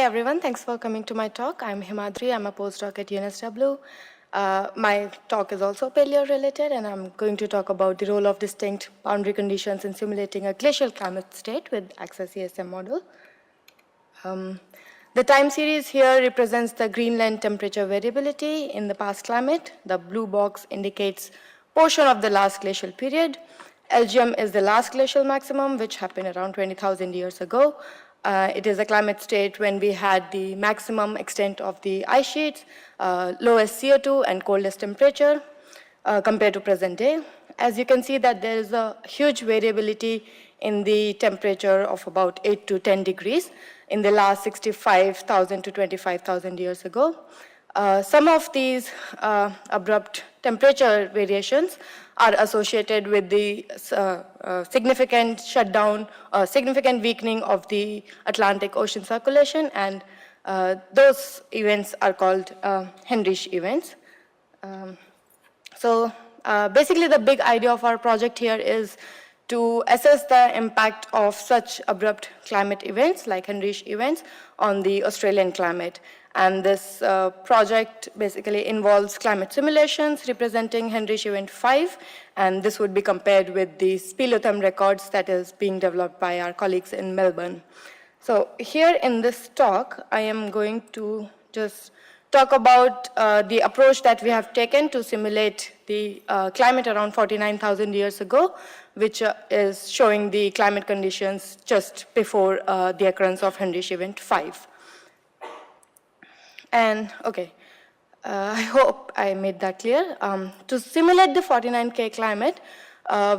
everyone. Thanks for coming to my talk. I'm Himadri. I'm a postdoc at UNSW. My talk is also paleo-related, and I'm going to talk about the role of distinct boundary conditions in simulating a glacial climate state with ACCESS-ESM model. The time series here represents the Greenland temperature variability in the past climate. The blue box indicates portion of the last glacial period. LGM is the last glacial maximum, which happened around 20,000 years ago. It is a climate state when we had the maximum extent of the ice sheets, lowest CO2 and coldest temperature compared to present day. As you can see that there is a huge variability in the temperature of about 8 to 10 degrees in the last 65,000 to 25,000 years ago. Some of these abrupt temperature variations are associated with the significant shutdown, significant weakening of the Atlantic Ocean circulation, and those events are called Heinrich events. Basically the big idea of our project here is to assess the impact of such abrupt climate events like Heinrich events on the Australian climate. And this project basically involves climate simulations representing Heinrich event 5, and this would be compared with the speleothem records that is being developed by our colleagues in Melbourne. So here in this talk, I am going to just talk about the approach that we have taken to simulate the climate around 49,000 years ago, which is showing the climate conditions just before the occurrence of Heinrich event 5. And okay, I hope I made that clear. To simulate the 49K climate,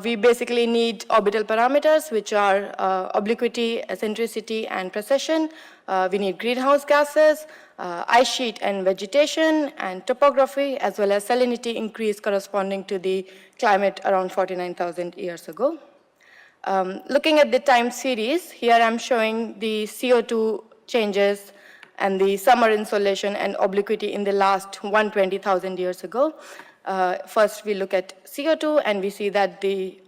we basically need orbital parameters, which are obliquity, eccentricity, and precession. We need greenhouse gases, ice sheet and vegetation, and topography, as well as salinity increase corresponding to the climate around 49,000 years ago. Looking at the time series, here I'm showing the CO2 changes and the summer insolation and obliquity in the last 120,000 years ago. First, we look at CO2, and we see that the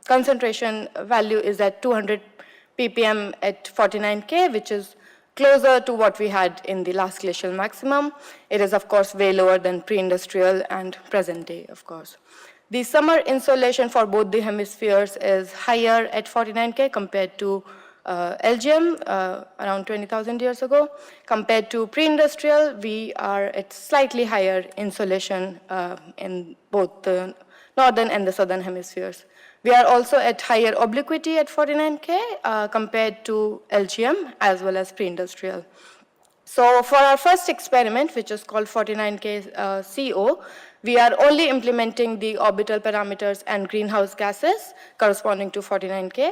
concentration value is at 200 ppm at 49K, which is closer to what we had in the last glacial maximum. It is, of course, way lower than pre-industrial and present day, of course. The summer insolation for both the hemispheres is higher at 49K compared to LGM around 20,000 years ago. Compared to pre-industrial, we are at slightly higher insolation in both the northern and the southern hemispheres. We are also at higher obliquity at 49K compared to LGM as well as pre-industrial. So for our first experiment, which is called 49K CO, we are only implementing the orbital parameters and greenhouse gases corresponding to 49K.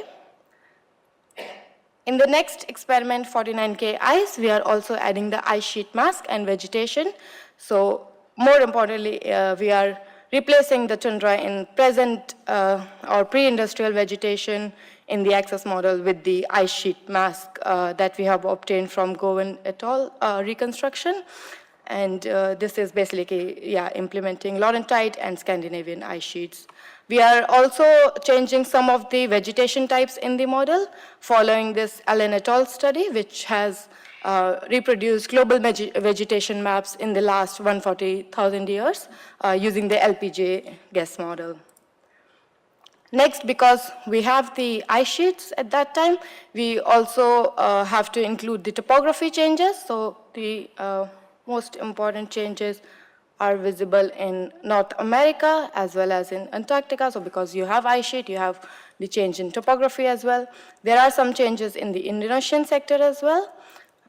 In the next experiment, 49K ice, we are also adding the ice sheet mask and vegetation. So more importantly, we are replacing the tundra in present or pre-industrial vegetation in the ACCESS model with the ice sheet mask that we have obtained from Gowan et al. Reconstruction. And this is basically, implementing Laurentide and Scandinavian ice sheets. We are also changing some of the vegetation types in the model following this Allen et al. Study, which has reproduced global vegetation maps in the last 140,000 years using the LPJ guess model. Next, because we have the ice sheets at that time, we also have to include the topography changes. So the most important changes are visible in North America as well as in Antarctica. So because you have ice sheet, you have the change in topography as well. There are some changes in the Indian Ocean sector as well.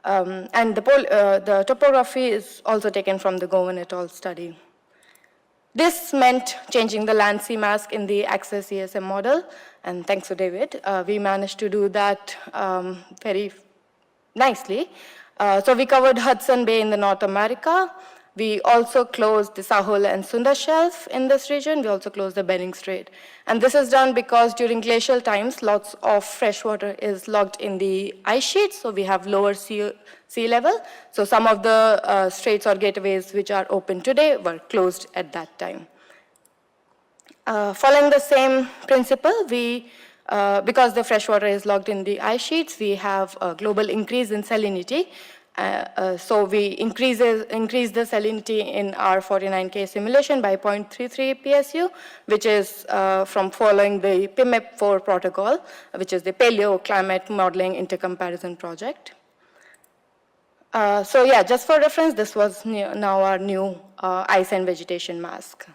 And the topography is also taken from the Gowan et al. Study. This meant changing the land-sea mask in the ACCESS-ESM model. And thanks to David, we managed to do that very nicely. So we covered Hudson Bay in the North America. We also closed the Sahul and Sunda Shelf in this region. We also closed the Bering Strait. And this is done because during glacial times, lots of fresh water is locked in the ice sheets, so we have lower sea level. So some of the straits or gateways which are open today were closed at that time. Following the same principle, we because the freshwater is locked in the ice sheets, we have a global increase in salinity. So we increase the salinity in our 49K simulation by 0.33 PSU, which is from following the PMEP4 protocol, which is the Paleo Climate Modeling Intercomparison Project. So yeah, just for reference, this was now our new ice and vegetation mask.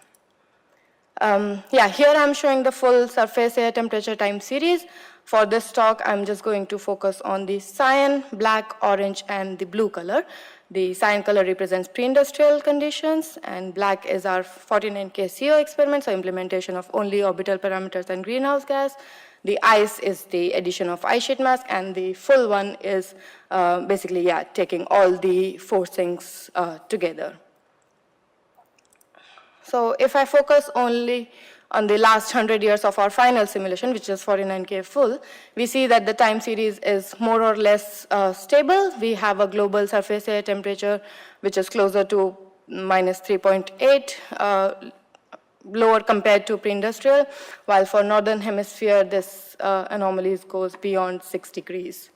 Yeah, here I'm showing the full surface air temperature time series. For this talk, I'm just going to focus on the cyan, black, orange, and the blue color. The cyan color represents pre-industrial conditions, and black is our 49K CO experiment, so implementation of only orbital parameters and greenhouse gas. The ice is the addition of ice sheet mask, and the full one is basically, yeah, taking all the forcings together. So if I focus only on the last 100 years of our final simulation, which is 49K full, we see that the time series is more or less stable. We have a global surface air temperature, which is closer to minus 3.8, lower compared to pre-industrial, while for northern hemisphere, this anomaly goes beyond 6 degrees.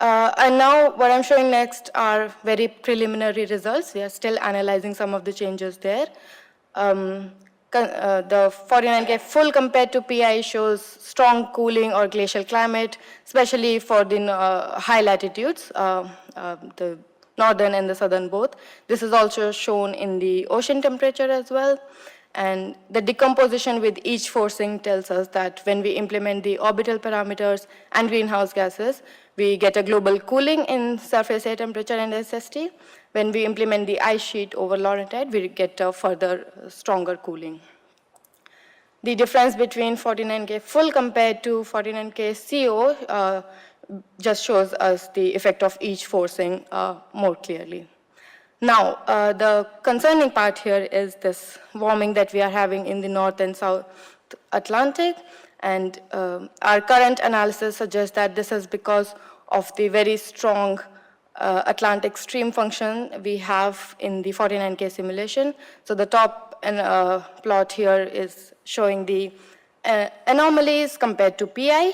And now what I'm showing next are very preliminary results. We are still analyzing some of the changes there. The 49K full compared to PI shows strong cooling or glacial climate, especially for the high latitudes, the northern and the southern both. This is also shown in the ocean temperature as well. And the decomposition with each forcing tells us that when we implement the orbital parameters and greenhouse gases, we get a global cooling in surface air temperature and SST. When we implement the ice sheet over Laurentide, we get a further stronger cooling. The difference between 49K full compared to 49K CO just shows us the effect of each forcing more clearly. Now, the concerning part here is this warming that we are having in the North and South Atlantic. And our current analysis suggests that this is because of the very strong Atlantic stream function we have in the 49K simulation. So the top plot here is showing the anomalies compared to PI.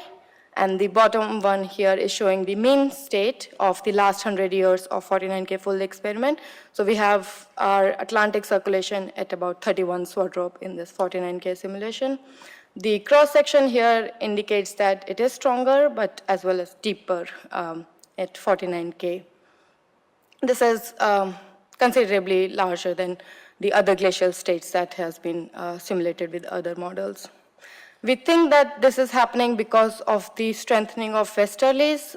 And the bottom one here is showing the mean state of the last 100 years of 49K full experiment. So we have our Atlantic circulation at about 31 Swerdrup in this 49K simulation. The cross-section here indicates that it is stronger, but as well as deeper at 49K. This is considerably larger than the other glacial states that has been simulated with other models. We think that this is happening because of the strengthening of westerlies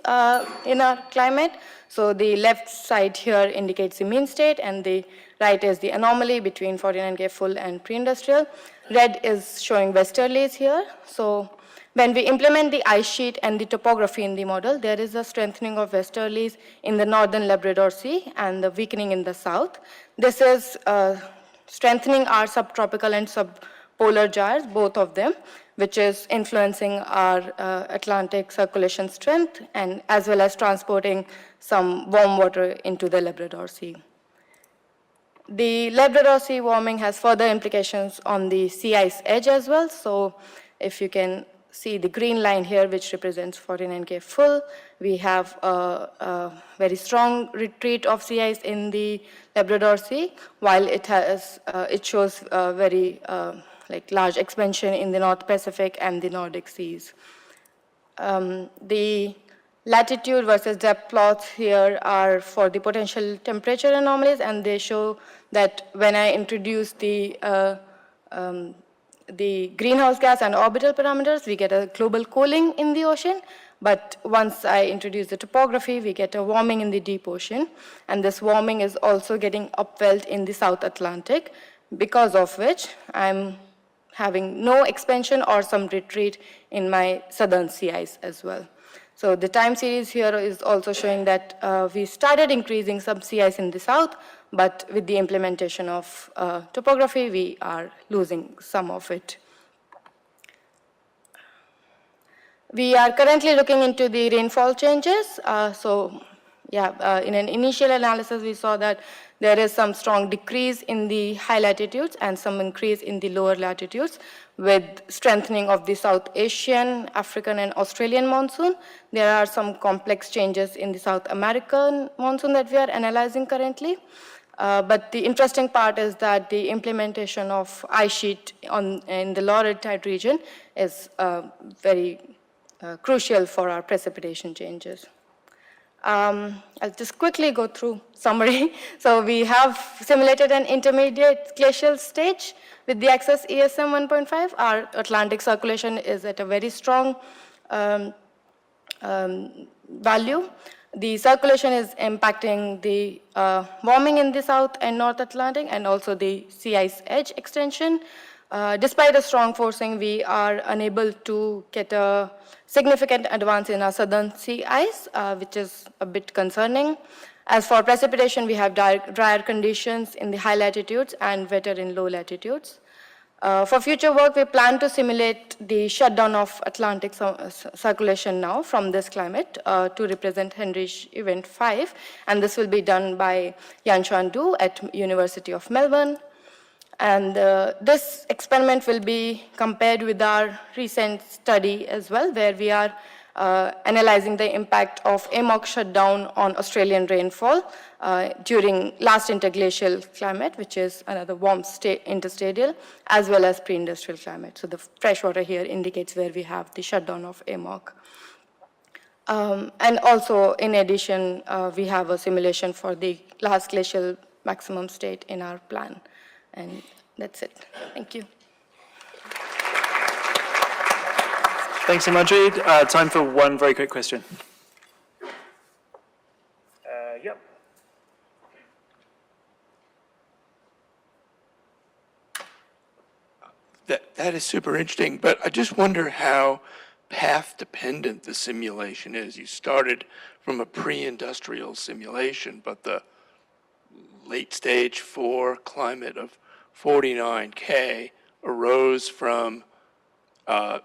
in our climate. So the left side here indicates the mean state, and the right is the anomaly between 49K full and pre-industrial. Red is showing westerlies here. So when we implement the ice sheet and the topography in the model, there is a strengthening of westerlies in the northern Labrador Sea and the weakening in the south. This is strengthening our subtropical and subpolar gyres, both of them, which is influencing our Atlantic circulation strength and as well as transporting some warm water into the Labrador Sea. The Labrador Sea warming has further implications on the sea ice edge as well. So if you can see the green line here, which represents 49K full, we have a very strong retreat of sea ice in the Labrador Sea, while it shows very large expansion in the North Pacific and the Nordic seas. The latitude versus depth plots here are for the potential temperature anomalies, and they show that when I introduce the greenhouse gas and orbital parameters, we get a global cooling in the ocean. But once I introduce the topography, we get a warming in the deep ocean. And this warming is also getting upwelled in the South Atlantic, because of which I'm having no expansion or some retreat in my southern sea ice as well. So the time series here is also showing that we started increasing some sea ice in the south, but with the implementation of topography, we are losing some of it. We are currently looking into the rainfall changes. In an initial analysis, we saw that there is some strong decrease in the high latitudes and some increase in the lower latitudes with strengthening of the South Asian, African, and Australian monsoon. There are some complex changes in the South American monsoon that we are analyzing currently. But the interesting part is that the implementation of ice sheet in the lower tide region is very crucial for our precipitation changes. I'll just quickly go through summary. So we have simulated an intermediate glacial stage with the ACCESS ESM 1.5. Our Atlantic circulation is at a very strong value. The circulation is impacting the warming in the South and North Atlantic and also the sea ice edge extension. Despite a strong forcing, we are unable to get a significant advance in our southern sea ice, which is a bit concerning. As for precipitation, we have drier conditions in the high latitudes and wetter in low latitudes. For future work, we plan to simulate the shutdown of Atlantic circulation now from this climate to represent Henry's Event 5, and this will be done by Yanshuan Du at University of Melbourne. And this experiment will be compared with our recent study as well, where we are analyzing the impact of AMOC shutdown on Australian rainfall during last interglacial climate, which is another warm interstadial, as well as pre-industrial climate. So the freshwater here indicates where we have the shutdown of AMOC. And also, in addition, we have a simulation for the last glacial maximum state in our plan. And that's it. Thank you. Thanks, Himadri. Time for one very quick question. Yep. That is super interesting, but I just wonder how path-dependent the simulation is. You started from a pre-industrial simulation, but the late stage 4 climate of 49K arose from a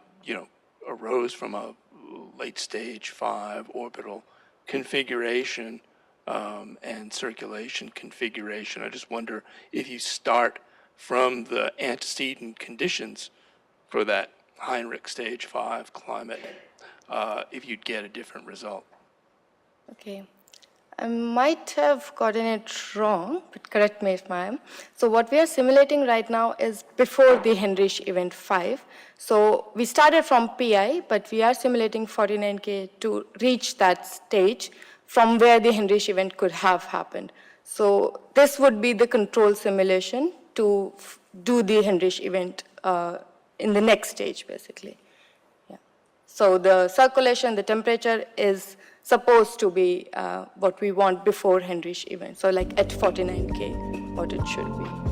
late stage 5 orbital configuration and circulation configuration. I just wonder if you start from the antecedent conditions for that Heinrich stage 5 climate, if you'd get a different result. Okay. I might have gotten it wrong, but correct me if I am. So what we are simulating right now is before the Heinrich Event 5. So we started from PI, but we are simulating 49K to reach that stage from where the Heinrich event could have happened. So this would be the control simulation to do the Heinrich event in the next stage, basically. Yeah. So the circulation, the temperature is supposed to be what we want before Heinrich event. So like at 49K, what it should be.